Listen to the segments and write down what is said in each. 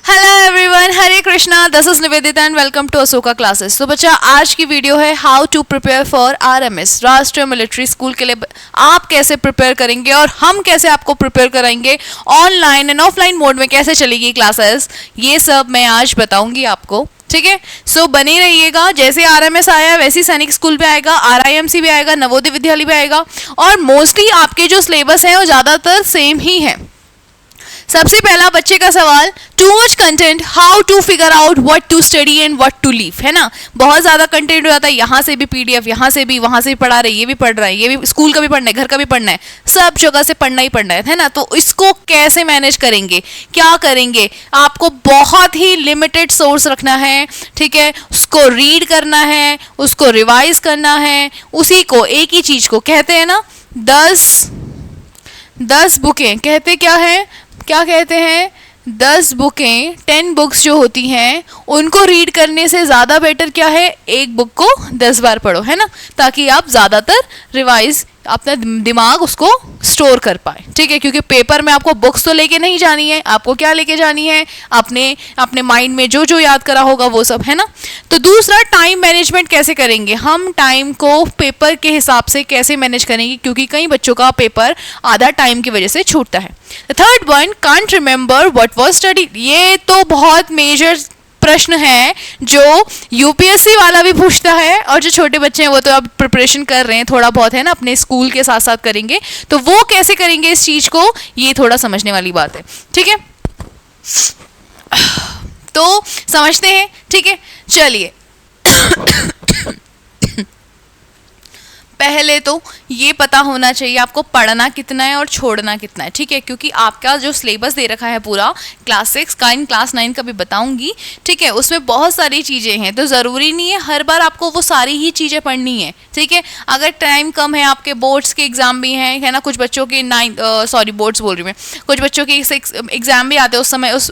Hello everyone, Hare Krishna. This is Nivedita and welcome to Ashoka classes. तो बच्चा, आज की वीडियो है how to prepare for RMS, Rashtriya military school के लिए आप कैसे प्रिपेयर करेंगे और हम कैसे आपको प्रिपेयर कराएंगे, ऑनलाइन एंड ऑफलाइन मोड में कैसे चलेगी क्लासेस, ये सब मैं आज बताऊंगी आपको। ठीक है, सो बने रहिएगा। जैसे आरएमएस आया वैसे सैनिक स्कूल भी आएगा, आरआईएमसी भी आएगा, नवोदय विद्यालय भी आएगा और मोस्टली आपके जो सिलेबस है वो ज़्यादातर सेम ही है। सबसे पहला बच्चे का सवाल, too much content, how to figure out what to study and what to leave, है ना। बहुत ज़्यादा कंटेंट हो जाता है, यहाँ से भी पीडीएफ, यहाँ से भी, वहाँ से भी पढ़ा रहे, ये भी पढ़ रहा है, ये भी स्कूल का भी पढ़ना है, घर का भी पढ़ना है, सब जगह से पढ़ना ही पढ़ना है ना। तो इसको कैसे मैनेज करेंगे, क्या करेंगे? आपको बहुत ही लिमिटेड सोर्स रखना है, ठीक है। उसको रीड करना है, उसको रिवाइज करना है, उसी को, एक ही चीज़ को कहते हैं ना 10 बुकें, कहते क्या है, क्या कहते हैं, 10 बुकें, 10 बुक्स जो होती हैं उनको रीड करने से ज़्यादा बेटर क्या है, एक बुक को 10 बार पढ़ो, है ना, ताकि आप ज़्यादातर रिवाइज अपना दिमाग उसको स्टोर कर पाए। ठीक है, क्योंकि पेपर में आपको बुक्स तो लेके नहीं जानी है, आपको क्या लेके जानी है, अपने माइंड में जो जो याद करा होगा वो सब, है ना। तो दूसरा, टाइम मैनेजमेंट कैसे करेंगे हम, टाइम को पेपर के हिसाब से कैसे मैनेज करेंगे, क्योंकि कई बच्चों का पेपर आधा टाइम की वजह से छूटता है। Third one, can't remember what was studied. ये तो बहुत मेजर प्रश्न है जो यूपीएससी वाला भी पूछता है, और जो छोटे बच्चे हैं वो तो अब प्रिपरेशन कर रहे हैं थोड़ा बहुत, है ना, अपने स्कूल के साथ साथ करेंगे, तो वो कैसे करेंगे इस चीज को, ये थोड़ा समझने वाली बात है। ठीक है, तो समझते हैं। ठीक है, चलिए पहले तो ये पता होना चाहिए आपको पढ़ना कितना है और छोड़ना कितना है। ठीक है, क्योंकि आपका जो सिलेबस दे रखा है पूरा क्लास 6 का, इन क्लास 9 का भी बताऊंगी। ठीक है, उसमें बहुत सारी चीज़ें हैं, तो ज़रूरी नहीं है हर बार आपको वो सारी ही चीज़ें पढ़नी है। ठीक है, अगर टाइम कम है, आपके बोर्ड्स के एग्जाम भी हैं, है ना, कुछ बच्चों के बोर्ड्स बोल रही मैं, कुछ बच्चों के एग्जाम भी आते हैं, उस समय उस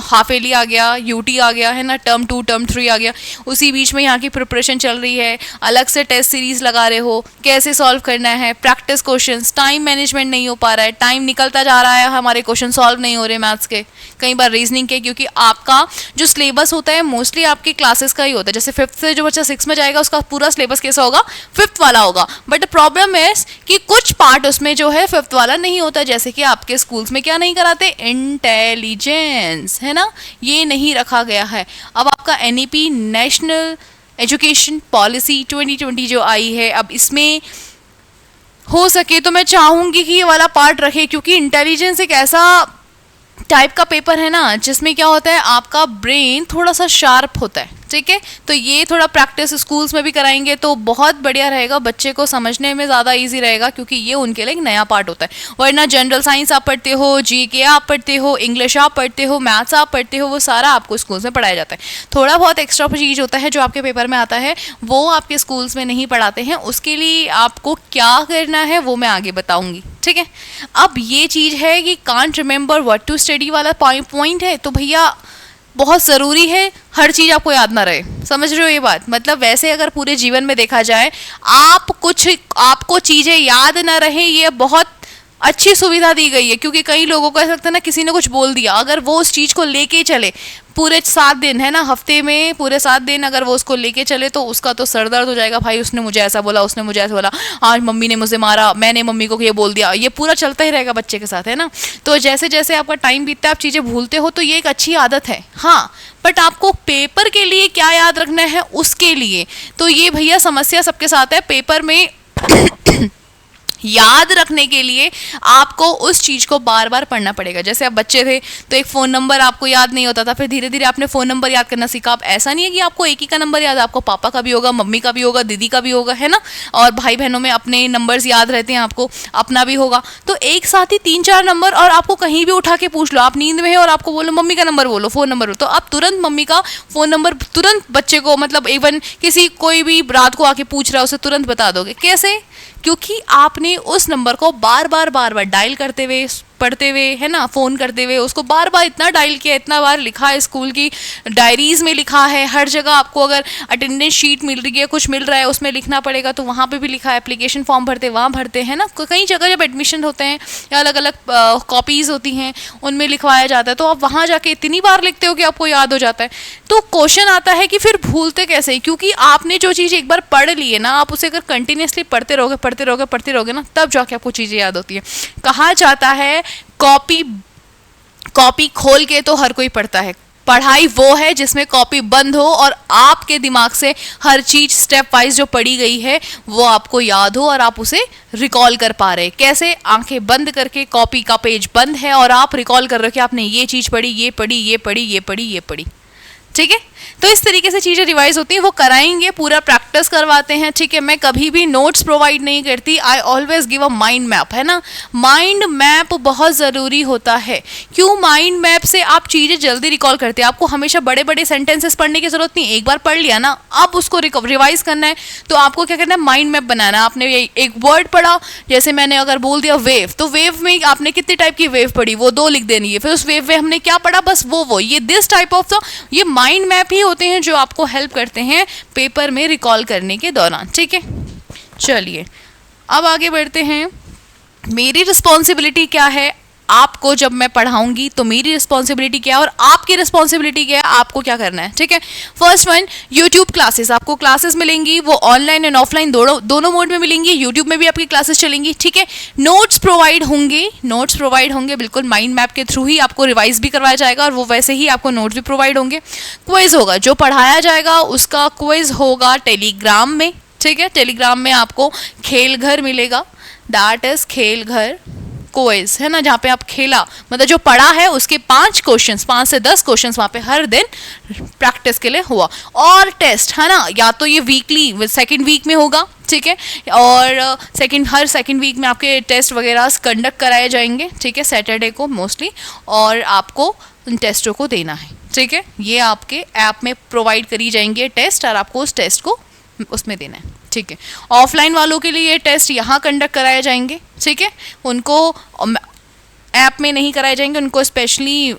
हाफ ईयरली आ गया, यूटी आ गया, है ना, टर्म 2 टर्म 3 आ गया, उसी बीच में यहाँ की प्रिपरेशन चल रही है, अलग से टेस्ट सीरीज लगा रहे हो, कैसे सॉल्व करना है, प्रैक्टिस क्वेश्चंस, टाइम मैनेजमेंट नहीं हो पा रहा है, टाइम निकलता जा रहा है, हमारे क्वेश्चन सॉल्व नहीं हो रहे मैथ्स के, कई बार रीजनिंग के, क्योंकि आपका जो सिलेबस होता है मोस्टली आपके क्लासेस का ही होता है। जैसे 5th से जो बच्चा 6 में जाएगा उसका पूरा सिलेबस कैसा होगा, 5th वाला होगा, बट द प्रॉब्लम इज कि कुछ पार्ट उसमें जो है 5th वाला नहीं होता। जैसे कि आपके स्कूल्स में क्या नहीं कराते, इंटेलिजेंस, है ना, ये नहीं रखा गया है। अब आपका एनईपी, नेशनल एजुकेशन पॉलिसी 2020 जो आई है, अब इसमें हो सके तो मैं चाहूँगी कि ये वाला पार्ट रखे, क्योंकि इंटेलिजेंस एक ऐसा टाइप का पेपर है ना जिसमें क्या होता है, आपका ब्रेन थोड़ा सा शार्प होता है। ठीक है, तो ये थोड़ा प्रैक्टिस स्कूल्स में भी कराएंगे तो बहुत बढ़िया रहेगा, बच्चे को समझने में ज़्यादा इजी रहेगा, क्योंकि ये उनके लिए एक नया पार्ट होता है। वरना जनरल साइंस आप पढ़ते हो, जीके आप पढ़ते हो, इंग्लिश आप पढ़ते हो, मैथ्स आप पढ़ते हो, वो सारा आपको स्कूल्स में पढ़ाया जाता है। थोड़ा बहुत एक्स्ट्रा चीज़ होता है जो आपके पेपर में आता है, वो आपके स्कूल्स में नहीं पढ़ाते हैं। उसके लिए आपको क्या करना है वो मैं आगे बताऊँगी। ठीक है, अब ये चीज़ है कि can't remember what to study वाला पॉइंट है, तो भैया बहुत ज़रूरी है हर चीज़ आपको याद ना रहे। समझ रहे हो ये बात, मतलब वैसे अगर पूरे जीवन में देखा जाए, आपको चीज़ें याद ना रहे, ये बहुत अच्छी सुविधा दी गई है, क्योंकि कई लोगों को ऐसा लगता है ना, किसी ने कुछ बोल दिया, अगर वो उस चीज़ को लेके चले पूरे 7 दिन, है ना, हफ्ते में पूरे 7 दिन अगर वो उसको लेके चले तो उसका तो सर दर्द हो जाएगा, भाई उसने मुझे ऐसा बोला, उसने मुझे ऐसा बोला, आज मम्मी ने मुझे मारा, मैंने मम्मी को ये बोल दिया, ये पूरा चलता ही रहेगा बच्चे के साथ, है ना। तो जैसे जैसे आपका टाइम बीतता है आप चीज़ें भूलते हो, तो ये एक अच्छी आदत है। हाँ, बट आपको पेपर के लिए क्या याद रखना है उसके लिए तो ये भैया समस्या सबके साथ है। पेपर में याद रखने के लिए आपको उस चीज़ को बार बार पढ़ना पड़ेगा। जैसे आप बच्चे थे तो एक फ़ोन नंबर आपको याद नहीं होता था, फिर धीरे धीरे आपने फ़ोन नंबर याद करना सीखा। अब ऐसा नहीं है कि आपको एक ही का नंबर याद है, आपको पापा का भी होगा, मम्मी का भी होगा, दीदी का भी होगा, है ना, और भाई बहनों में अपने नंबर्स याद रहते हैं, आपको अपना भी होगा। तो एक साथ ही 3-4 नंबर, और आपको कहीं भी उठा के पूछ लो, आप नींद में है और आपको बोलो मम्मी का नंबर बोलो, फ़ोन नंबर बोलो, तो आप तुरंत मम्मी का फ़ोन नंबर तुरंत बच्चे को, मतलब इवन किसी कोई भी रात को आके पूछ रहा है उसे तुरंत बता दोगे। कैसे? क्योंकि आपने उस नंबर को बार बार डायल करते हुए पढ़ते हुए, है ना, फ़ोन करते हुए, उसको बार बार इतना डायल किया, इतना बार लिखा है, स्कूल की डायरीज़ में लिखा है, हर जगह आपको अगर अटेंडेंस शीट मिल रही है, कुछ मिल रहा है, उसमें लिखना पड़ेगा, तो वहाँ पे भी लिखा है, एप्लीकेशन फॉर्म भरते वहाँ भरते हैं ना, कई जगह जब एडमिशन होते हैं या अलग अलग कॉपीज़ होती हैं उनमें लिखवाया जाता है, तो आप वहाँ जाके इतनी बार लिखते हो कि आपको याद हो जाता है। तो क्वेश्चन आता है कि फिर भूलते कैसे, क्योंकि आपने जो चीज़ एक बार पढ़ ली है ना, आप उसे अगर कंटिन्यूसली पढ़ते रहोगे ना, तब जाके आपको चीज़ें याद होती है। कहा जाता है कॉपी खोल के तो हर कोई पढ़ता है, पढ़ाई वो है जिसमें कॉपी बंद हो और आपके दिमाग से हर चीज स्टेप वाइज जो पढ़ी गई है वो आपको याद हो और आप उसे रिकॉल कर पा रहे। कैसे? आंखें बंद करके, कॉपी का पेज बंद है और आप रिकॉल कर रहे हो कि आपने ये चीज पढ़ी, ये पढ़ी, ये पढ़ी, ये पढ़ी, ये पढ़ी। ठीक है, तो इस तरीके से चीज़ें रिवाइज होती हैं, वो कराएंगे, पूरा प्रैक्टिस करवाते हैं। ठीक है, मैं कभी भी नोट्स प्रोवाइड नहीं करती, I always give a mind map, है ना। माइंड मैप बहुत ज़रूरी होता है। क्यों? माइंड मैप से आप चीज़ें जल्दी रिकॉल करते हैं। आपको हमेशा बड़े बड़े सेंटेंसेस पढ़ने की जरूरत नहीं, एक बार पढ़ लिया ना, अब उसको रिवाइज करना है, तो आपको क्या करना है, माइंड मैप बनाना है। आपने एक वर्ड पढ़ा, जैसे मैंने अगर बोल दिया वेव, तो वेव में आपने कितने टाइप की वेव पढ़ी, वो 2 लिख देनी है। फिर उस वेव में हमने क्या पढ़ा, बस वो ये दिस टाइप ऑफ, तो ये माइंड मैप ही होते हैं जो आपको हेल्प करते हैं पेपर में रिकॉल करने के दौरान। ठीक है, चलिए अब आगे बढ़ते हैं। मेरी रिस्पॉन्सिबिलिटी क्या है आपको, जब मैं पढ़ाऊंगी तो मेरी रिस्पॉन्सिबिलिटी क्या है और आपकी रिस्पॉन्सिबिलिटी क्या है, आपको क्या करना है। ठीक है, फर्स्ट वन, यूट्यूब क्लासेस। आपको क्लासेस मिलेंगी, वो ऑनलाइन एंड ऑफलाइन दोनों मोड में मिलेंगी। यूट्यूब में भी आपकी क्लासेस चलेंगी। ठीक है, नोट्स प्रोवाइड होंगे बिल्कुल माइंड मैप के थ्रू ही आपको रिवाइज भी करवाया जाएगा और वो वैसे ही आपको नोट्स भी प्रोवाइड होंगे। क्विज होगा, जो पढ़ाया जाएगा उसका क्विज होगा टेलीग्राम में। ठीक है, टेलीग्राम में आपको खेल घर मिलेगा, दैट इज खेल घर क्विज, है ना, जहाँ पे आप खेला मतलब जो पढ़ा है उसके 5 क्वेश्चंस, 5 से 10 क्वेश्चंस वहाँ पे हर दिन प्रैक्टिस के लिए हुआ। और टेस्ट, है ना, या तो ये वीकली सेकंड वीक में होगा। ठीक है, और हर सेकंड वीक में आपके टेस्ट वगैरह कंडक्ट कराए जाएंगे। ठीक है, सैटरडे को मोस्टली, और आपको उन टेस्टों को देना है। ठीक है, ये आपके ऐप में प्रोवाइड करी जाएंगे टेस्ट और आपको उस टेस्ट को उसमें देना है। ठीक है, ऑफलाइन वालों के लिए ये टेस्ट यहाँ कंडक्ट कराए जाएंगे। ठीक है, उनको ऐप में नहीं कराए जाएंगे, उनको स्पेशली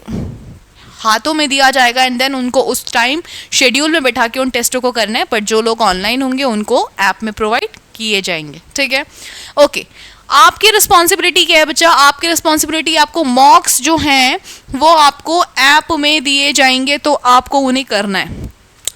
हाथों में दिया जाएगा एंड देन उनको उस टाइम शेड्यूल में बैठा के उन टेस्टों को करना है। पर जो लोग ऑनलाइन होंगे उनको ऐप में प्रोवाइड किए जाएंगे। ठीक है, ओके। आपकी रिस्पॉन्सिबिलिटी क्या है बच्चा? आपकी रिस्पॉन्सिबिलिटी, आपको मॉक्स जो हैं वो आपको ऐप में दिए जाएंगे, तो आपको उन्हें करना है।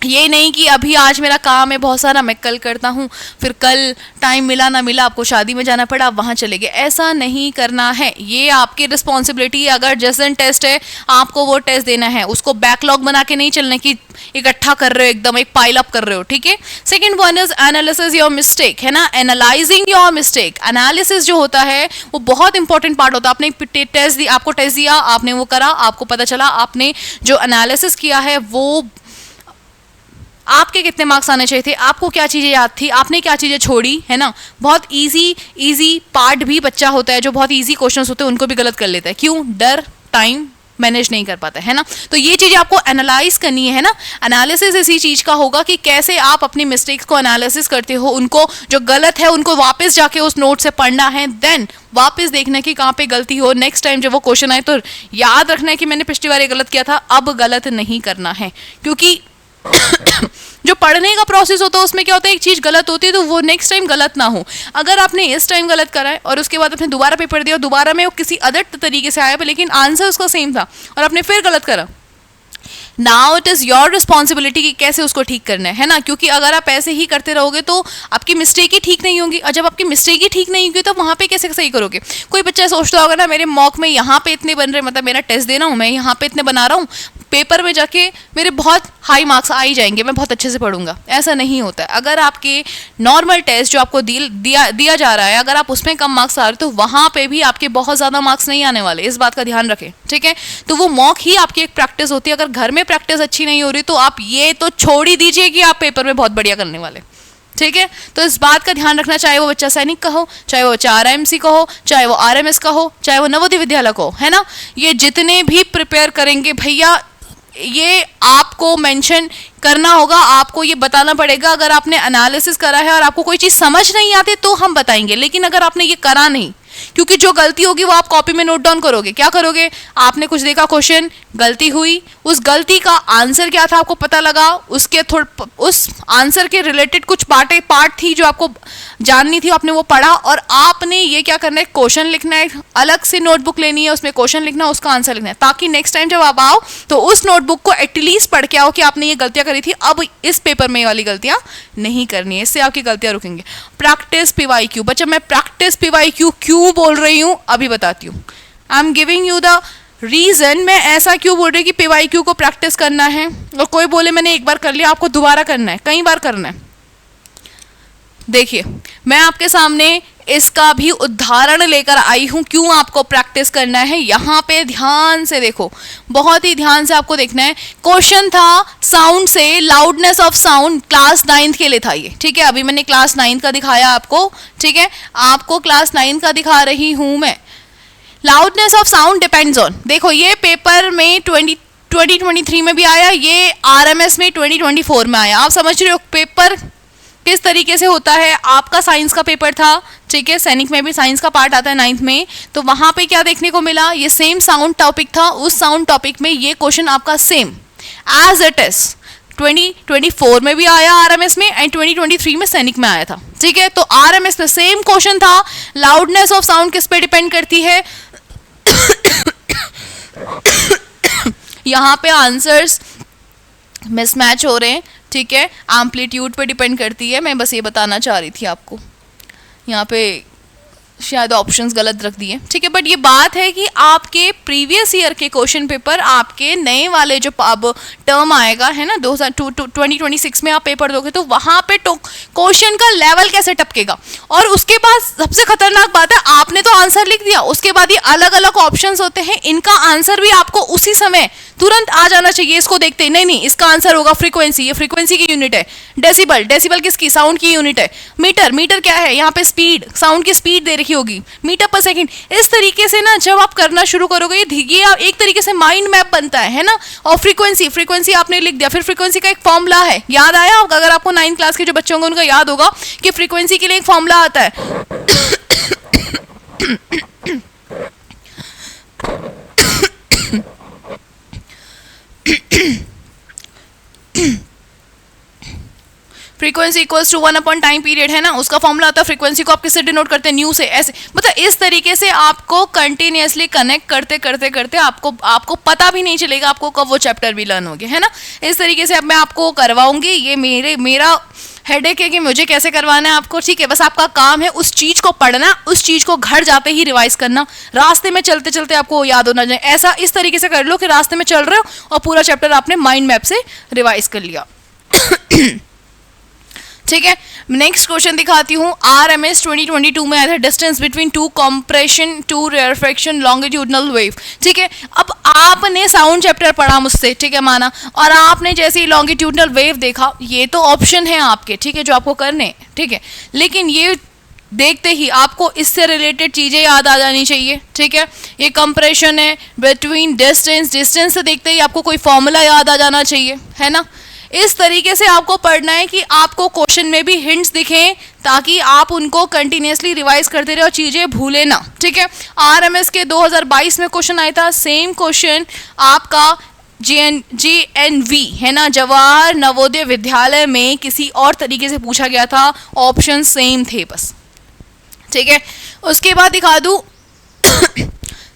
ये नहीं कि अभी आज मेरा काम है बहुत सारा, मैं कल करता हूँ, फिर कल टाइम मिला ना मिला, आपको शादी में जाना पड़ा, आप वहाँ चले गए, ऐसा नहीं करना है। ये आपकी रिस्पॉन्सिबिलिटी है। अगर जैसन टेस्ट है आपको वो टेस्ट देना है, उसको बैकलॉग बना के नहीं चलना कि इकट्ठा कर रहे हो, एकदम एक पाइल अप कर रहे हो। ठीक है, second one is analysis your mistake, है ना, एनालाइजिंग योर मिस्टेक। एनालिसिस जो होता है वो बहुत इंपॉर्टेंट पार्ट होता है। आपने टेस्ट दिया, आपको टेस्ट दिया, आपने वो करा, आपको पता चला आपने जो एनालिसिस किया है वो आपके कितने मार्क्स आने चाहिए थे, आपको क्या चीज़ें याद थी, आपने क्या चीज़ें छोड़ी, है ना। बहुत इजी पार्ट भी बच्चा होता है जो बहुत इजी क्वेश्चंस होते हैं उनको भी गलत कर लेता है। क्यों? डर, टाइम मैनेज नहीं कर पाता है ना। तो ये चीज़ें आपको एनालाइज करनी है ना। एनालिसिस इसी चीज़ का होगा कि कैसे आप अपनी मिस्टेक्स को एनालिसिस करते हो, उनको जो गलत है उनको वापस जाके उस नोट से पढ़ना है, देन वापस देखना कि कहाँ पे गलती हो। नेक्स्ट टाइम जब वो क्वेश्चन आए तो याद रखना है कि मैंने पिछली बार ये गलत किया था, अब गलत नहीं करना है। क्योंकि जो पढ़ने का प्रोसेस होता है उसमें क्या होता है, एक चीज़ गलत होती है तो वो नेक्स्ट टाइम गलत ना हो। अगर आपने इस टाइम गलत करा है और उसके बाद आपने दोबारा पेपर दिया और दोबारा में वो किसी अदर तरीके से आया लेकिन आंसर उसका सेम था और आपने फिर गलत करा, now it is your responsibility कि कैसे उसको ठीक करना है ना। क्योंकि अगर आप ऐसे ही करते रहोगे तो आपकी मिस्टेक ही ठीक नहीं होगी, और जब आपकी मिस्टेक ही ठीक नहीं होगी तो वहाँ पे कैसे सही करोगे। कोई बच्चा सोचता होगा ना, मेरे मॉक में यहाँ पे इतने बन रहे, मतलब मेरा टेस्ट देना हूँ मैं यहाँ पे इतने बना रहा हूँ, पेपर में जाके मेरे बहुत हाई मार्क्स आ ही जाएंगे, मैं बहुत अच्छे से पढ़ूंगा। ऐसा नहीं होता है। अगर आपके नॉर्मल टेस्ट जो आपको दिया जा रहा है, अगर आप उसमें कम मार्क्स आ रहे तो वहाँ पे भी आपके बहुत ज़्यादा मार्क्स नहीं आने वाले, इस बात का ध्यान रखें। ठीक है, तो वो मॉक ही आपकी एक प्रैक्टिस होती है। अगर घर में प्रैक्टिस अच्छी नहीं हो रही तो आप ये तो छोड़ ही दीजिए कि आप पेपर में बहुत बढ़िया करने वाले। ठीक है, तो इस बात का ध्यान रखना, चाहे वो बच्चा सैनिक का हो, चाहे वो बच्चा RIMC का हो, चाहे वो RMS का हो, चाहे वो नवोदय विद्यालय का हो, है ना। ये जितने भी प्रिपेयर करेंगे भैया, ये आपको मेंशन करना होगा, आपको ये बताना पड़ेगा। अगर आपने एनालिसिस करा है और आपको कोई चीज़ समझ नहीं आती तो हम बताएंगे, लेकिन अगर आपने ये करा नहीं, क्योंकि जो गलती होगी वो आप कॉपी में नोट डाउन करोगे। क्या करोगे, आपने कुछ देखा क्वेश्चन, गलती हुई, उस गलती का आंसर क्या था आपको पता लगा, उसके उस आंसर के रिलेटेड कुछ पार्ट थी जो आपको जाननी थी, आपने वो पढ़ा, और आपने ये क्या करना है, क्वेश्चन लिखना है, अलग से नोटबुक लेनी है, उसमें क्वेश्चन लिखना है, उसका आंसर लिखना है, ताकि नेक्स्ट टाइम जब आप आओ तो उस नोटबुक को एटलीस्ट पढ़ के आओ कि आपने ये गलतियां करी थी, अब इस पेपर में ये वाली गलतियां नहीं करनी है, इससे आपकी गलतियां रुकेंगे। Practice PYQ. बच्चा मैं प्रैक्टिस पीवाईक्यू क्यों बोल रही हूँ अभी बताती हूँ। I am giving you the reason. मैं ऐसा क्यों बोल रही हूँ कि पीवाईक्यू को प्रैक्टिस करना है, और कोई बोले मैंने एक बार कर लिया, आपको दोबारा करना है, कई बार करना है। देखिए मैं आपके सामने इसका भी उदाहरण लेकर आई हूं क्यों आपको प्रैक्टिस करना है। यहाँ पे ध्यान से देखो, बहुत ही ध्यान से आपको देखना है। क्वेश्चन था साउंड से, loudness of sound, class 9th के लिए था ये, ठीक है। अभी मैंने क्लास 9th का दिखाया आपको, ठीक है, आपको क्लास 9th का दिखा रही हूं मैं। Loudness of sound depends on, देखो ये पेपर में 2023 में भी आया, ये RMS में 2024 में आया। आप समझ रहे हो पेपर किस तरीके से होता है। आपका साइंस का पेपर था, ठीक है, सैनिक में भी साइंस का पार्ट आता है 9th में, तो वहां पे क्या देखने को मिला, ये सेम साउंड टॉपिक था, उस साउंड टॉपिक में ये क्वेश्चन आपका सेम एज इट इज 2024 में भी आया RMS में, एंड 2023 में सैनिक में आया था, ठीक है। तो RMS में सेम क्वेश्चन था। लाउडनेस ऑफ साउंड किस पे डिपेंड करती है यहाँ पे आंसर्स मिसमैच हो रहे हैं, ठीक है, एम्पलीट्यूड पे डिपेंड करती है। मैं बस ये बताना चाह रही थी आपको, यहाँ पे शायद ऑप्शंस गलत रख दिए, ठीक है, बट ये बात है कि आपके प्रीवियस ईयर के क्वेश्चन पेपर, आपके नए वाले जो अब टर्म आएगा है ना 2026 में आप पेपर दोगे, तो वहाँ पे क्वेश्चन का लेवल कैसे टपकेगा। और उसके बाद सबसे खतरनाक बात है, आपने तो आंसर लिख दिया, उसके बाद ये अलग अलग ऑप्शंस होते हैं, इनका आंसर भी आपको उसी समय तुरंत आ जाना चाहिए। इसको देखते ही नहीं, इसका आंसर होगा फ्रीक्वेंसी, ये फ्रीक्वेंसी की यूनिट है। डेसिबल, डेसिबल किसकी, साउंड की यूनिट है। मीटर, मीटर क्या है, यहाँ पे स्पीड, साउंड की स्पीड दे रखी होगी, मीटर पर सेकंड। इस तरीके से ना जब आप करना शुरू करोगे, ये एक तरीके से माइंड मैप बनता है ना। और फ्रीक्वेंसी, फ्रीक्वेंसी आपने लिख दिया, फिर फ्रीक्वेंसी का एक फॉर्मूला है, याद आया आपका, अगर आपको 9th क्लास के जो बच्चे होंगे उनका याद होगा कि फ्रीक्वेंसी के लिए एक फॉर्मूला आता है frequency equals to 1 upon time period, है ना, उसका फॉर्मूला आता है। फ्रीक्वेंसी को आप किससे डिनोट करते हैं, न्यू से, ऐसे मतलब इस तरीके से आपको कंटिन्यूअसली कनेक्ट करते करते करते आपको पता भी नहीं चलेगा आपको कब वो चैप्टर भी लर्न हो गया, है ना। इस तरीके से अब मैं आपको करवाऊंगी, ये मेरा हेडेक है कि मुझे कैसे करवाना है आपको, ठीक है। बस आपका काम है उस चीज को पढ़ना, उस चीज को घर जाते ही रिवाइज करना, रास्ते में चलते चलते आपको याद होना चाहिए। ऐसा इस तरीके से कर लो कि रास्ते में चल रहे हो और पूरा चैप्टर आपने माइंड मैप से रिवाइज कर लिया ठीक है। नेक्स्ट क्वेश्चन दिखाती हूँ, RMS 2022 में आया था, distance between two compression to rarefaction longitudinal wave, ठीक है। अब आपने साउंड चैप्टर पढ़ा मुझसे, ठीक है, माना, और आपने जैसे ही लॉन्गिट्यूडनल वेव देखा, ये तो ऑप्शन है आपके, ठीक है, जो आपको करने, ठीक है, लेकिन ये देखते ही आपको इससे रिलेटेड चीज़ें याद आ जानी चाहिए, ठीक है। ये कंप्रेशन है बिटवीन डिस्टेंस, डिस्टेंस से देखते ही आपको कोई फॉर्मूला याद आ जाना चाहिए, है ना। इस तरीके से आपको पढ़ना है कि आपको क्वेश्चन में भी हिंट्स दिखें, ताकि आप उनको कंटिन्यूसली रिवाइज करते रहे और चीज़ें भूले ना, ठीक है। RMS के 2022 में क्वेश्चन आया था, सेम क्वेश्चन आपका JNV, है ना, जवाहर नवोदय विद्यालय में किसी और तरीके से पूछा गया था, ऑप्शन सेम थे बस, ठीक है। उसके बाद दिखा दूँ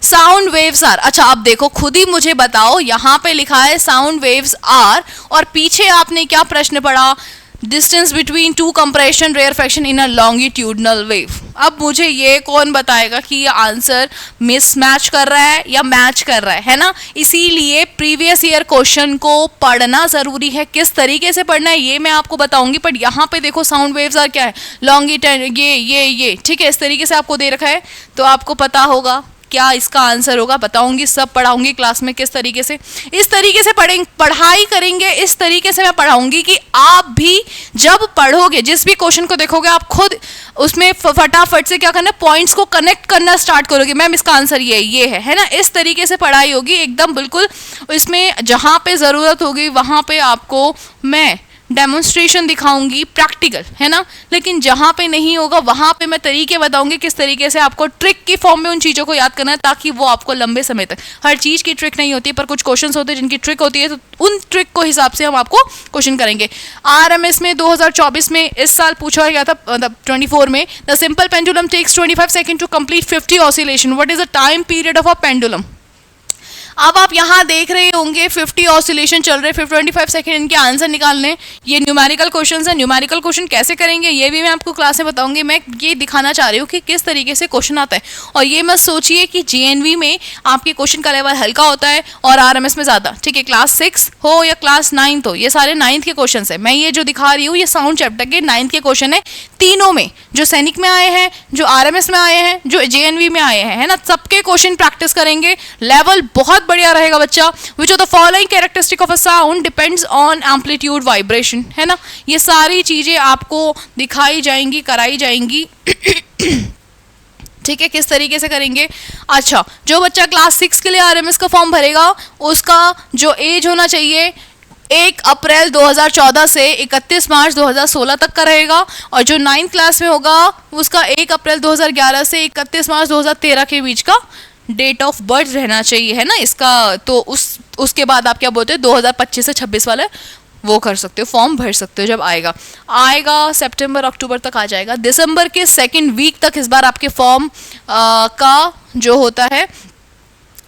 साउंड वेव्स आर, अच्छा अब देखो खुद ही मुझे बताओ, यहाँ पे लिखा है साउंड वेव्स आर, और पीछे आपने क्या प्रश्न पढ़ा, distance between two compression rarefaction in a longitudinal wave. अब मुझे ये कौन बताएगा कि ये आंसर मिसमैच कर रहा है या मैच कर रहा है ना। इसीलिए प्रीवियस ईयर क्वेश्चन को पढ़ना जरूरी है, किस तरीके से पढ़ना है ये मैं आपको बताऊंगी। पर यहाँ पे देखो साउंड वेव्स आर क्या है, लॉन्गिट्यूड, ये ठीक है, इस तरीके से आपको दे रखा है, तो आपको पता होगा क्या इसका आंसर होगा, बताऊंगी, सब पढ़ाऊंगी क्लास में किस तरीके से, इस तरीके से पढ़ाई करेंगे, इस तरीके से मैं पढ़ाऊंगी कि आप भी जब पढ़ोगे, जिस भी क्वेश्चन को देखोगे, आप खुद उसमें फटाफट से क्या करना, पॉइंट्स को कनेक्ट करना स्टार्ट करोगे, मैम इसका आंसर ये है ना। इस तरीके से पढ़ाई होगी एकदम बिल्कुल, इसमें जहाँ पे ज़रूरत होगी वहाँ पे आपको मैं डेमोन्स्ट्रेशन दिखाऊंगी, प्रैक्टिकल, है ना। लेकिन जहाँ पे नहीं होगा वहाँ पे मैं तरीके बताऊंगी किस तरीके से आपको ट्रिक की फॉर्म में उन चीज़ों को याद करना है, ताकि वो आपको लंबे समय तक, हर चीज़ की ट्रिक नहीं होती पर कुछ क्वेश्चंस होते हैं जिनकी ट्रिक होती है, तो उन ट्रिक को हिसाब से हम आपको क्वेश्चन करेंगे। RMS में 2024 में इस साल पूछा गया था, मतलब 24 में, the simple pendulum takes 25 second to complete 50 oscillation, what is the time period of a pendulum. अब आप यहाँ देख रहे होंगे 50 ऑसिलेशन चल रहे, फिर 25 सेकेंड इनके आंसर निकालने। ये न्यूमेरिकल क्वेश्चन है, न्यूमेरिकल क्वेश्चन कैसे करेंगे ये भी मैं आपको क्लास में बताऊंगी। मैं ये दिखाना चाह रही हूँ कि किस तरीके से क्वेश्चन आता है, और ये मत सोचिए कि JNV में आपके क्वेश्चन का लेवल हल्का होता है और RMS में ज़्यादा, ठीक है। क्लास 6 हो या क्लास 9 हो, ये सारे 9th के क्वेश्चन है। मैं ये जो दिखा रही हूँ ये साउंड चैप्टर के 9th के क्वेश्चन है, तीनों में, जो सैनिक में आए हैं, जो RMS में आए हैं, जो JNV में आए हैं, है ना, सबके क्वेश्चन प्रैक्टिस करेंगे। लेवल बहुत बढ़िया रहेगा बच्चा। Which of the following characteristic of a sound depends on amplitude vibration, है ना। ये सारी चीजें आपको दिखाई जाएंगी, कराई जाएंगी ठीक है, किस तरीके से करेंगे। अच्छा, जो बच्चा क्लास 6 के लिए RMS का फॉर्म भरेगा उसका जो एज होना चाहिए 1 अप्रैल 2014 से 31 मार्च 2016 तक का रहेगा, और जो 9th क्लास में होगा उसका 1 अप्रैल 2011 से 31 मार्च 2013 के बीच का डेट ऑफ बर्थ रहना चाहिए, है ना इसका। तो उसके बाद आप क्या बोलते हैं 2025 से 26 वाले वो कर सकते हो, फॉर्म भर सकते हो। जब आएगा सितंबर अक्टूबर तक आ जाएगा, दिसंबर के 2nd वीक तक इस बार आपके फॉर्म का जो होता है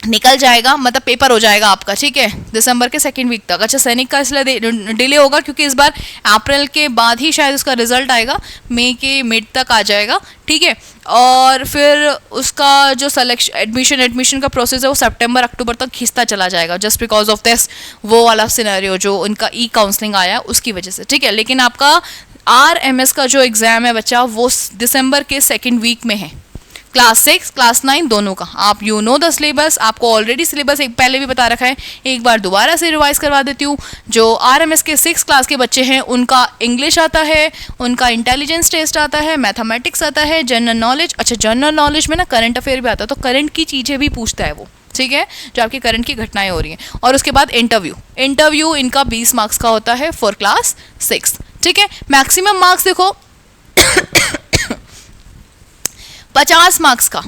निकल जाएगा, मतलब पेपर हो जाएगा आपका, ठीक है, दिसंबर के 2nd वीक तक। अच्छा, सैनिक का इसलिए डिले होगा क्योंकि इस बार अप्रैल के बाद ही शायद उसका रिजल्ट आएगा, मई के मिड तक आ जाएगा, ठीक है। और फिर उसका जो सिलेक्शन एडमिशन का प्रोसेस है वो सितंबर अक्टूबर तक खिंचता चला जाएगा, जस्ट बिकॉज ऑफ दिस वो वाला सिनेरियो जो उनका काउंसलिंग आया उसकी वजह से, ठीक है। लेकिन आपका RMS का जो एग्जाम है बच्चा वो दिसंबर के 2nd वीक में है, क्लास 6 क्लास 9 दोनों का। आप यू नो द सिलेबस, आपको ऑलरेडी सिलेबस एक पहले भी बता रखा है, एक बार दोबारा से रिवाइज करवा देती हूँ। जो RMS के 6 क्लास के बच्चे हैं उनका इंग्लिश आता है, उनका इंटेलिजेंस टेस्ट आता है, मैथमेटिक्स आता है, जनरल नॉलेज। अच्छा, जनरल नॉलेज में ना करंट अफेयर भी आता है, तो करंट की चीज़ें भी पूछता है वो, ठीक है, जो आपकी करंट की घटनाएं हो रही हैं। और उसके बाद इंटरव्यू इनका 20 मार्क्स का होता है फॉर क्लास 6, ठीक है। मैक्सिमम मार्क्स देखो 50 मार्क्स का।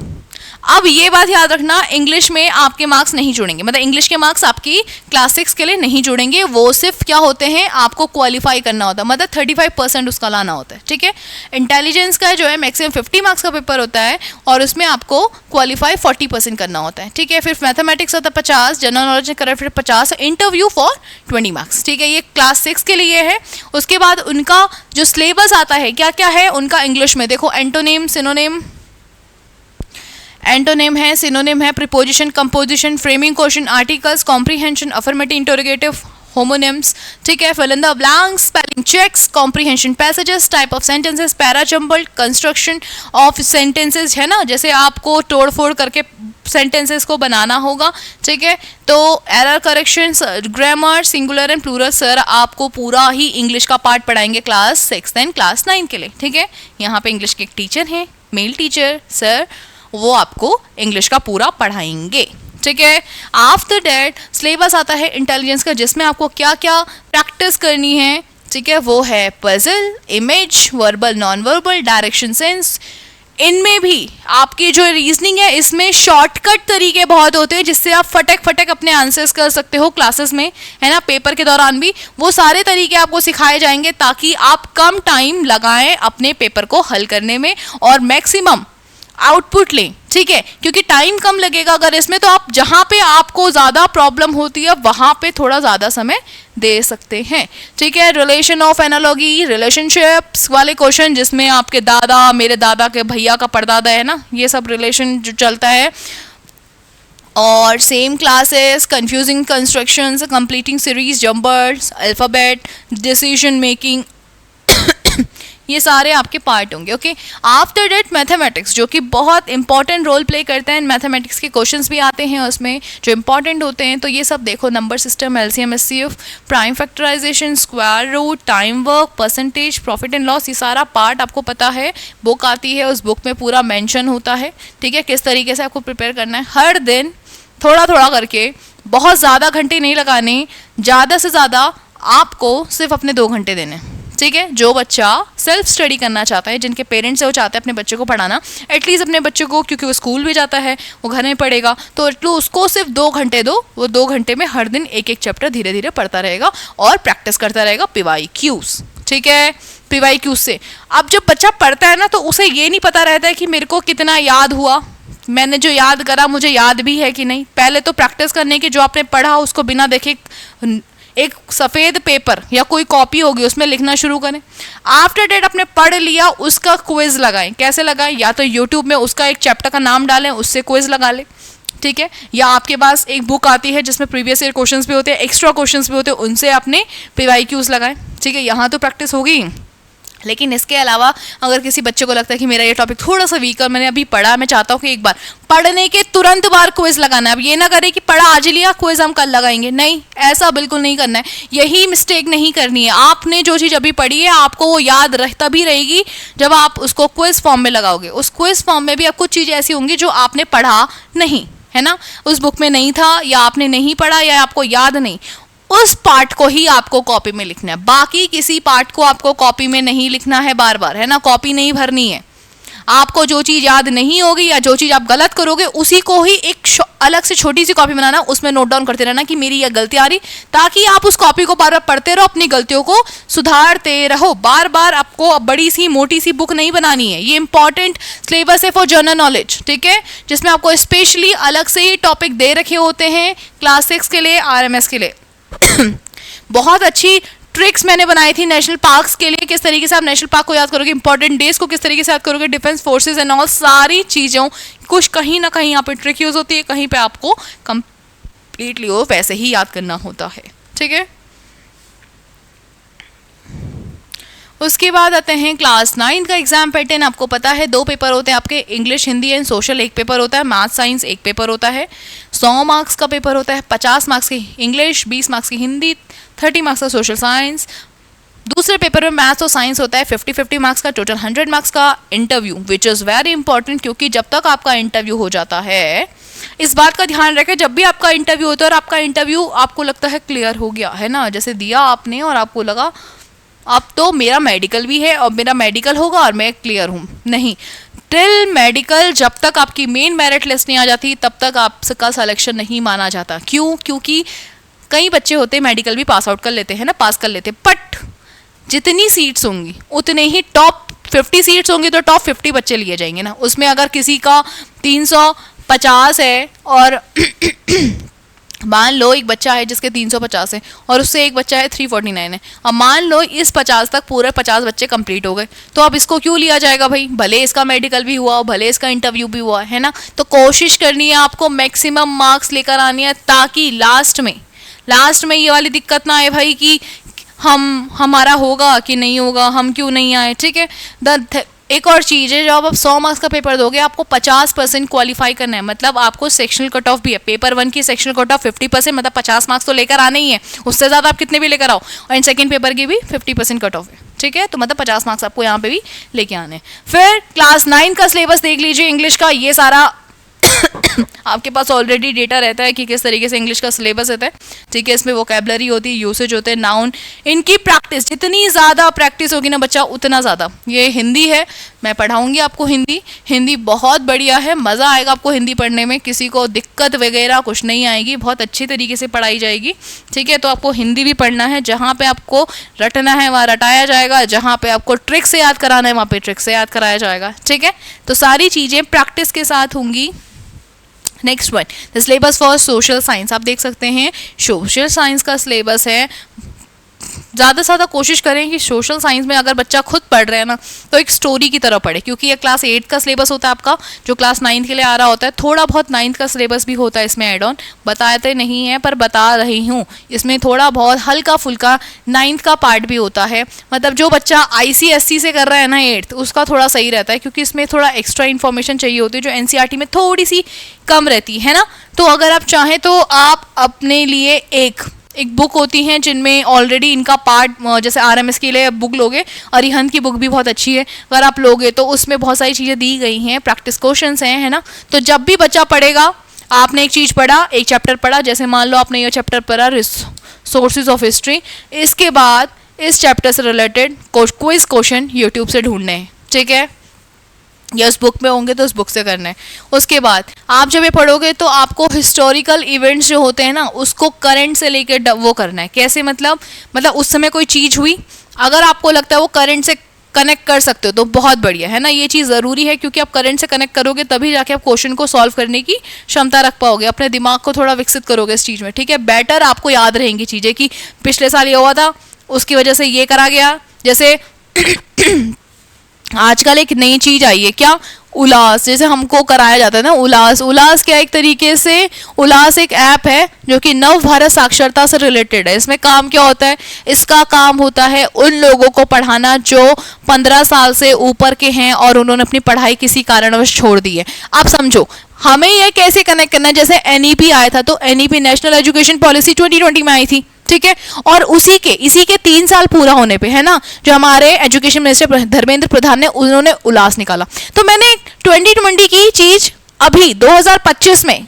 अब ये बात याद रखना, इंग्लिश में आपके मार्क्स नहीं जुड़ेंगे, मतलब इंग्लिश के मार्क्स आपकी क्लास 6 के लिए नहीं जुड़ेंगे, वो सिर्फ क्या होते हैं आपको क्वालिफाई करना होता है, मतलब 35% उसका लाना होता है, ठीक है। इंटेलिजेंस का जो है मैक्सिमम 50 मार्क्स का पेपर होता है और उसमें आपको क्वालिफाई 40% करना होता है, ठीक है। फिर मैथमेटिक्स होता है 50, जनरल नॉलेज में current affair 50, interview for 20 marks, ठीक है। ये क्लास 6 के लिए है। उसके बाद उनका जो सिलेबस आता है क्या क्या है उनका इंग्लिश में देखो, एंटोनिम है, सिनोनिम है, preposition, composition, framing question, articles, comprehension, affirmative, interrogative, homonyms, ठीक है, fill in the blanks, spelling checks, comprehension passages, type of sentences, para jumbled, construction of sentences, है ना, जैसे आपको तोड़ फोड़ करके सेंटेंसेस को बनाना होगा, ठीक है। तो error correction, grammar, singular and plural, sir आपको पूरा ही इंग्लिश का पार्ट पढ़ाएंगे क्लास 6 एंड क्लास 9 के लिए, ठीक है। यहाँ पे इंग्लिश के एक टीचर हैं, मेल टीचर सर, वो आपको इंग्लिश का पूरा पढ़ाएंगे, ठीक है। आफ्टर दैट सिलेबस आता है इंटेलिजेंस का, जिसमें आपको क्या क्या प्रैक्टिस करनी है, ठीक है। वो है puzzle, image, verbal, non verbal, direction sense. इनमें भी आपकी जो रीजनिंग है इसमें शॉर्टकट तरीके बहुत होते हैं जिससे आप फटक फटक अपने आंसर्स कर सकते हो क्लासेस में, है ना, पेपर के दौरान भी वो सारे तरीके आपको सिखाए जाएंगे ताकि आप कम टाइम लगाएं अपने पेपर को हल करने में और मैक्सिमम आउटपुट लें, ठीक है। क्योंकि टाइम कम लगेगा अगर इसमें, तो आप जहां पे आपको ज़्यादा प्रॉब्लम होती है वहां पे थोड़ा ज़्यादा समय दे सकते हैं, ठीक है। रिलेशन ऑफ एनालॉजी, रिलेशनशिप्स वाले क्वेश्चन जिसमें आपके दादा, मेरे दादा के भैया का परदादा, है ना, ये सब रिलेशन जो चलता है। और same classes, confusing constructions, completing series, jumpers, alphabet, decision making, ये सारे आपके पार्ट होंगे, ओके। आफ्टर डेट मैथमेटिक्स, जो कि बहुत इंपॉर्टेंट रोल प्ले करते हैं, मैथमेटिक्स के क्वेश्चंस भी आते हैं उसमें जो इंपॉर्टेंट होते हैं। तो ये सब देखो, number system, LCM SCF, prime factorization, square root, time work, percentage, profit and loss, ये सारा पार्ट आपको पता है, बुक आती है, उस बुक में पूरा मेंशन होता है, ठीक है, किस तरीके से आपको प्रिपेयर करना है। हर दिन थोड़ा थोड़ा करके, बहुत ज़्यादा घंटे नहीं लगाने, ज़्यादा से ज़्यादा आपको सिर्फ अपने 2 घंटे देने, ठीक है। जो बच्चा सेल्फ स्टडी करना चाहता है, जिनके पेरेंट्स से वो चाहते हैं अपने बच्चे को पढ़ाना, एटलीस्ट अपने बच्चे को, क्योंकि वो स्कूल भी जाता है, वो घर में पढ़ेगा, तो एटलीस्ट उसको सिर्फ 2 घंटे दो। वो 2 घंटे में हर दिन एक एक चैप्टर धीरे धीरे पढ़ता रहेगा और प्रैक्टिस करता रहेगा PYQs, ठीक है, PYQs से। अब जब बच्चा पढ़ता है ना, तो उसे ये नहीं पता रहता है कि मेरे को कितना याद हुआ, मैंने जो याद करा मुझे याद भी है कि नहीं। पहले तो प्रैक्टिस करने की, जो आपने पढ़ा उसको बिना देखे एक सफ़ेद पेपर या कोई कॉपी होगी उसमें लिखना शुरू करें। आफ्टर डेट आपने पढ़ लिया, उसका क्विज लगाएं। कैसे लगाएं? या तो यूट्यूब में उसका एक चैप्टर का नाम डालें, उससे क्विज लगा लें, ठीक है। या आपके पास एक बुक आती है जिसमें प्रीवियस ईयर क्वेश्चंस भी होते हैं, एक्स्ट्रा क्वेश्चंस भी होते हैं, उनसे आपने PYQs लगाएं, ठीक है। यहाँ तो प्रैक्टिस होगी। लेकिन इसके अलावा अगर किसी बच्चे को लगता है कि मेरा ये टॉपिक थोड़ा सा वीक है, मैंने अभी पढ़ा, मैं चाहता हूँ कि एक बार पढ़ने के तुरंत बार क्विज लगाना है। अब ये ना करें कि पढ़ा आज लिया, क्विज हम कल लगाएंगे, नहीं, ऐसा बिल्कुल नहीं करना है। यही मिस्टेक नहीं करनी है। आपने जो चीज़ अभी पढ़ी है आपको वो याद तभी रहेगी जब आप उसको क्विज फॉर्म में लगाओगे। उस क्विज फॉर्म में भी आप कुछ चीज़ें ऐसी होंगी जो आपने पढ़ा नहीं है ना, उस बुक में नहीं था, या आपने नहीं पढ़ा, या आपको याद नहीं, उस पार्ट को ही आपको कॉपी में लिखना है। बाकी किसी पार्ट को आपको कॉपी में नहीं लिखना है बार बार, है ना, कॉपी नहीं भरनी है। आपको जो चीज़ याद नहीं होगी या जो चीज़ आप गलत करोगे उसी को ही एक अलग से छोटी सी कॉपी बनाना, उसमें नोट डाउन करते रहना कि मेरी यह गलती आ रही, ताकि आप उस कॉपी को बार बार पढ़ते रहो, अपनी गलतियों को सुधारते रहो। बार बार आपको बड़ी सी मोटी सी बुक नहीं बनानी है। ये इंपॉर्टेंट सिलेबस है फॉर जनरल नॉलेज, ठीक है, जिसमें आपको स्पेशली अलग से ही टॉपिक दे रखे होते हैं क्लास 6 के लिए, RMS के लिए। बहुत अच्छी ट्रिक्स मैंने बनाई थी नेशनल पार्क्स के लिए, किस तरीके से आप नेशनल पार्क को याद करोगे, इंपॉर्टेंट डेज को किस तरीके से याद करोगे, डिफेंस फोर्सेस एंड ऑल, सारी चीज़ों कुछ कहीं ना कहीं यहाँ पे ट्रिक यूज होती है, कहीं पे आपको कंप्लीटली वो वैसे ही याद करना होता है, ठीक है। उसके बाद आते हैं क्लास 9 का एग्जाम पैटर्न। आपको पता है 2 पेपर होते हैं आपके, English, Hindi and social 1 paper होता है, मैथ साइंस 1 पेपर होता है। 100 मार्क्स का पेपर होता है, 50 मार्क्स की इंग्लिश, 20 मार्क्स की हिंदी, 30 मार्क्स का सोशल साइंस। दूसरे पेपर में मैथ्स और साइंस होता है 50-50 मार्क्स का, टोटल 100 मार्क्स का। Interview which is very important, क्योंकि जब तक आपका इंटरव्यू हो जाता है, इस बात का ध्यान रखें, जब भी आपका इंटरव्यू होता है और आपका इंटरव्यू आपको लगता है क्लियर हो गया है ना, जैसे दिया आपने और आपको लगा अब तो मेरा मेडिकल भी है और मेरा मेडिकल होगा और मैं क्लियर हूँ, नहीं, टिल मेडिकल जब तक आपकी मेन मेरिट लिस्ट नहीं आ जाती तब तक आपका सिलेक्शन नहीं माना जाता। क्यों? क्योंकि कई बच्चे होते हैं मेडिकल भी पास आउट कर लेते हैं ना, पास कर लेते हैं, बट जितनी सीट्स होंगी उतने ही टॉप 50 सीट्स होंगी तो टॉप 50 बच्चे लिए जाएंगे ना। उसमें अगर किसी का 350 है और मान लो एक बच्चा है जिसके 350 है और उससे एक बच्चा है 349 है, अब मान लो इस 50 तक पूरे 50 बच्चे कंप्लीट हो गए, तो अब इसको क्यों लिया जाएगा भाई? भले इसका मेडिकल भी हुआ, भले इसका इंटरव्यू भी हुआ, है ना। तो कोशिश करनी है आपको मैक्सिमम मार्क्स लेकर आनी है, ताकि लास्ट में ये वाली दिक्कत ना आए भाई कि हमारा होगा कि नहीं होगा, हम क्यों नहीं आए, ठीक है। एक और चीज़ है, जब आप 100 मार्क्स का पेपर दोगे आपको 50% क्वालिफाई करना है, मतलब आपको सेक्शनल कट ऑफ भी है। पेपर 1 की सेक्शनल कट ऑफ 50%, मतलब 50 मार्क्स तो लेकर आने ही है, उससे ज़्यादा आप कितने भी लेकर आओ। और इन सेकंड पेपर की भी 50% कट ऑफ है, ठीक है, तो मतलब 50 मार्क्स आपको यहाँ पे भी लेके आने हैं। फिर क्लास 9 का सिलेबस देख लीजिए इंग्लिश का, ये सारा आपके पास ऑलरेडी डेटा रहता है कि किस तरीके से इंग्लिश का सिलेबस रहता है, ठीक है। इसमें वोकैबुलरी होती है, यूसेज होते हैं, नाउन, इनकी प्रैक्टिस, जितनी ज़्यादा प्रैक्टिस होगी ना बच्चा उतना ज़्यादा। ये हिंदी है, मैं पढ़ाऊंगी आपको हिंदी बहुत बढ़िया है, मज़ा आएगा आपको हिंदी पढ़ने में, किसी को दिक्कत वगैरह कुछ नहीं आएगी, बहुत अच्छी तरीके से पढ़ाई जाएगी, ठीक है। तो आपको हिंदी भी पढ़ना है, जहाँ पे आपको रटना है वहाँ रटाया जाएगा, जहाँ पे आपको ट्रिक से याद कराना है वहाँ पे ट्रिक से याद कराया जाएगा, ठीक है। तो सारी चीज़ें प्रैक्टिस के साथ होंगी। Next one, the syllabus for social science. आप देख सकते हैं सोशल साइंस का सिलेबस है, ज़्यादा से ज़्यादा कोशिश करें कि सोशल साइंस में अगर बच्चा खुद पढ़ रहा है ना तो एक स्टोरी की तरह पढ़े, क्योंकि ये क्लास 8 का सिलेबस होता है आपका, जो क्लास 9 के लिए आ रहा होता है। थोड़ा बहुत 9th का सिलेबस भी होता है इसमें एड ऑन, बताते नहीं हैं पर बता रही हूँ, इसमें थोड़ा बहुत हल्का फुल्का 9th का पार्ट भी होता है। मतलब जो बच्चा ICSE से कर रहा है ना 8th, उसका थोड़ा सही रहता है, क्योंकि इसमें थोड़ा एक्स्ट्रा इन्फॉर्मेशन चाहिए होती है जो NCERT में थोड़ी सी कम रहती है ना। तो अगर आप चाहें तो आप अपने लिए एक बुक होती हैं जिनमें ऑलरेडी इनका पार्ट, जैसे RMS के लिए बुक लोगे, अरिहंत की बुक भी बहुत अच्छी है, अगर आप लोगे तो उसमें बहुत सारी चीज़ें दी गई हैं, प्रैक्टिस क्वेश्चंस हैं, है ना। तो जब भी बच्चा पढ़ेगा, आपने एक चीज़ पढ़ा, एक चैप्टर पढ़ा, जैसे मान लो आपने ये चैप्टर पढ़ा सोर्सेज ऑफ हिस्ट्री। इसके बाद इस चैप्टर से रिलेटेड क्विज क्वेश्चन यूट्यूब से ढूंढने हैं, ठीक है, या उस बुक में होंगे तो उस बुक से करना है। उसके बाद आप जब ये पढ़ोगे तो आपको हिस्टोरिकल इवेंट्स जो होते हैं ना उसको करंट से लेके वो करना है। कैसे? मतलब उस समय कोई चीज़ हुई, अगर आपको लगता है वो करंट से कनेक्ट कर सकते हो तो बहुत बढ़िया है ना, ये चीज़ ज़रूरी है क्योंकि आप करंट से कनेक्ट करोगे तभी जाके आप क्वेश्चन को सॉल्व करने की क्षमता रख पाओगे, अपने दिमाग को थोड़ा विकसित करोगे इस चीज़ में, ठीक है। बेटर आपको याद रहेंगी चीज़ें कि पिछले साल ये हुआ था उसकी वजह से ये करा गया। जैसे आजकल एक नई चीज आई है, क्या? उलास, जैसे हमको कराया जाता है ना उलास क्या एक तरीके से उलास एक ऐप है जो कि नव भारत साक्षरता से रिलेटेड है। इसमें काम क्या होता है? इसका काम होता है उन लोगों को पढ़ाना जो 15 साल से ऊपर के हैं और उन्होंने अपनी पढ़ाई किसी कारणवश छोड़ दी है। आप समझो हमें ये कैसे कनेक्ट करना है। जैसे एनईपी आया था तो एनईपी नेशनल एजुकेशन पॉलिसी 2020 में आई थी, ठीक है, और इसी के 3 साल पूरा होने पे, है ना, जो हमारे एजुकेशन मिनिस्टर धर्मेंद्र प्रधान ने उन्होंने उलास निकाला। तो मैंने 2020 की चीज अभी 2025 में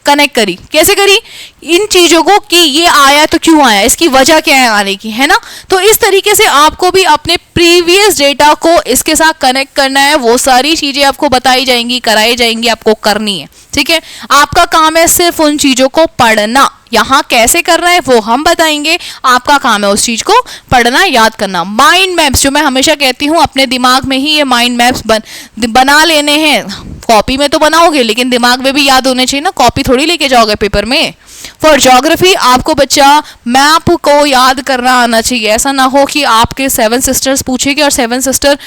कनेक्ट करी। कैसे करी? इन चीजों को कि ये आया तो क्यों आया, इसकी वजह क्या है आने की, है ना। तो इस तरीके से आपको भी अपने प्रीवियस डेटा को इसके साथ कनेक्ट करना है। वो सारी चीजें आपको बताई जाएंगी, कराई जाएंगी, आपको करनी है, ठीक है। आपका काम है सिर्फ उन चीजों को पढ़ना। यहाँ कैसे करना है वो हम बताएंगे, आपका काम है उस चीज को पढ़ना, याद करना। माइंड मैप्स, जो मैं हमेशा कहती हूँ अपने दिमाग में ही ये माइंड मैप्स बना लेने हैं। कॉपी में तो बनाओगे लेकिन दिमाग में भी याद होने चाहिए ना, कॉपी थोड़ी लेके जाओगे पेपर में। फॉर ज्योग्राफी आपको बच्चा मैप को याद करना आना चाहिए। ऐसा ना हो कि आपके 7 सिस्टर्स पूछेगी और 7 सिस्टर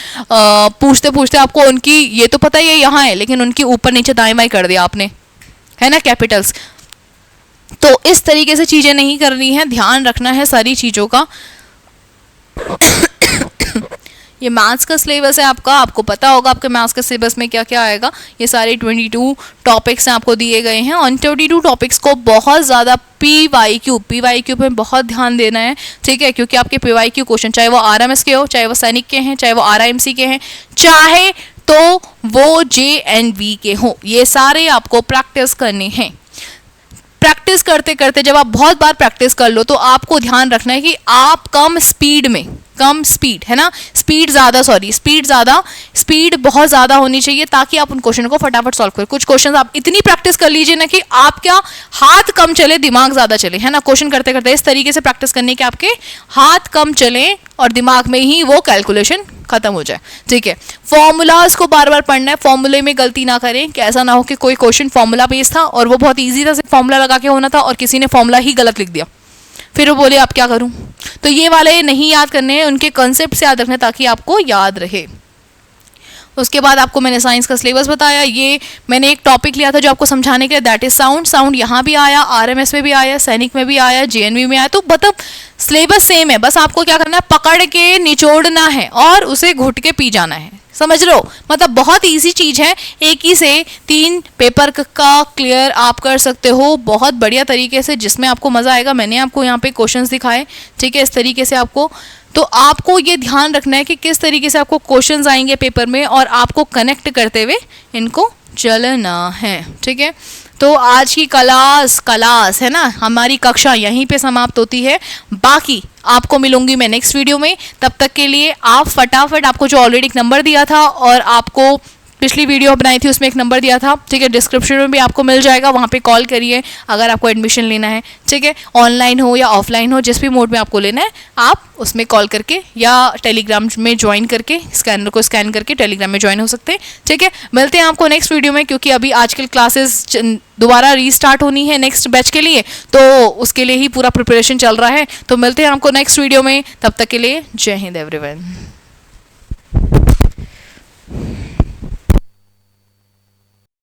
पूछते पूछते आपको उनकी ये तो पता ही है यहाँ है लेकिन उनकी ऊपर नीचे दाएं बाएं कर दिया आपने, है ना, कैपिटल्स। तो इस तरीके से चीजें नहीं करनी है, ध्यान रखना है सारी चीजों का। ये मैथ्स का सिलेबस है आपका, आपको पता होगा आपके मैथ्स के सिलेबस में क्या क्या आएगा। ये सारे 22 टॉपिक्स आपको दिए गए हैं। और 22 टॉपिक्स को बहुत ज़्यादा पीवाईक्यू पे बहुत ध्यान देना है, ठीक है, क्योंकि आपके पीवाईक्यू क्वेश्चन चाहे वो आरएमएस के हो, चाहे वो सैनिक के हैं, चाहे वो आरआईएमसी के हैं, चाहे तो वो जेएनवी के हो, ये सारे आपको प्रैक्टिस करने हैं। प्रैक्टिस करते करते जब आप बहुत बार प्रैक्टिस कर लो तो आपको ध्यान रखना है कि आप कम स्पीड है ना, स्पीड बहुत ज़्यादा होनी चाहिए ताकि आप उन क्वेश्चन को फटाफट सॉल्व करें। कुछ क्वेश्चन आप इतनी प्रैक्टिस कर लीजिए ना कि आपका हाथ कम चले दिमाग ज़्यादा चले, है ना। क्वेश्चन करते करते इस तरीके से प्रैक्टिस करने के आपके हाथ कम चले और दिमाग में ही वो कैलकुलेशन खत्म हो जाए, ठीक है। फॉर्मूलाज को बार बार पढ़ना है, फॉर्मूले में गलती ना करें कि ऐसा ना हो कि कोई क्वेश्चन फॉर्मूला बेस्ड था और वो बहुत ईजी था, सिर्फ फॉर्मूला लगा के होना था और किसी ने फॉर्मूला ही गलत लिख दिया, फिर वो बोले आप क्या करूं। तो ये वाले नहीं याद करने हैं, उनके कॉन्सेप्ट से याद रखना ताकि आपको याद रहे। उसके बाद आपको मैंने साइंस का सिलेबस बताया। ये मैंने एक टॉपिक लिया था जो आपको समझाने के लिए, दैट इज साउंड यहाँ भी आया, आरएमएस में भी आया, सैनिक में भी आया, जेएनवी में आया। तो मतलब सिलेबस सेम है, बस आपको क्या करना है, पकड़ के निचोड़ना है और उसे घुट के पी जाना है, समझ लो। मतलब बहुत इजी चीज है, एक ही से 3 पेपर का क्लियर आप कर सकते हो बहुत बढ़िया तरीके से, जिसमें आपको मजा आएगा। मैंने आपको यहाँ पे क्वेश्चंस दिखाए, ठीक है, इस तरीके से आपको। तो आपको ये ध्यान रखना है कि किस तरीके से आपको क्वेश्चंस आएंगे पेपर में और आपको कनेक्ट करते हुए इनको चलना है, ठीक है। तो आज की क्लास है ना, हमारी कक्षा यहीं पे समाप्त होती है। बाकी आपको मिलूंगी मैं नेक्स्ट वीडियो में। तब तक के लिए आप फटाफट, आपको जो ऑलरेडी एक नंबर दिया था और आपको पिछली वीडियो बनाई थी उसमें एक नंबर दिया था, ठीक है, डिस्क्रिप्शन में भी आपको मिल जाएगा, वहाँ पे कॉल करिए अगर आपको एडमिशन लेना है, ठीक है। ऑनलाइन हो या ऑफलाइन हो, जिस भी मोड में आपको लेना है आप उसमें कॉल करके या टेलीग्राम में ज्वाइन करके, स्कैनर को स्कैन करके टेलीग्राम में ज्वाइन हो सकते हैं, ठीक है। मिलते हैं आपको नेक्स्ट वीडियो में, क्योंकि अभी आजकल क्लासेस दोबारा रीस्टार्ट होनी है नेक्स्ट बैच के लिए, तो उसके लिए ही पूरा प्रिपरेशन चल रहा है। तो मिलते हैं आपको नेक्स्ट वीडियो में, तब तक के लिए जय हिंद एवरीवन।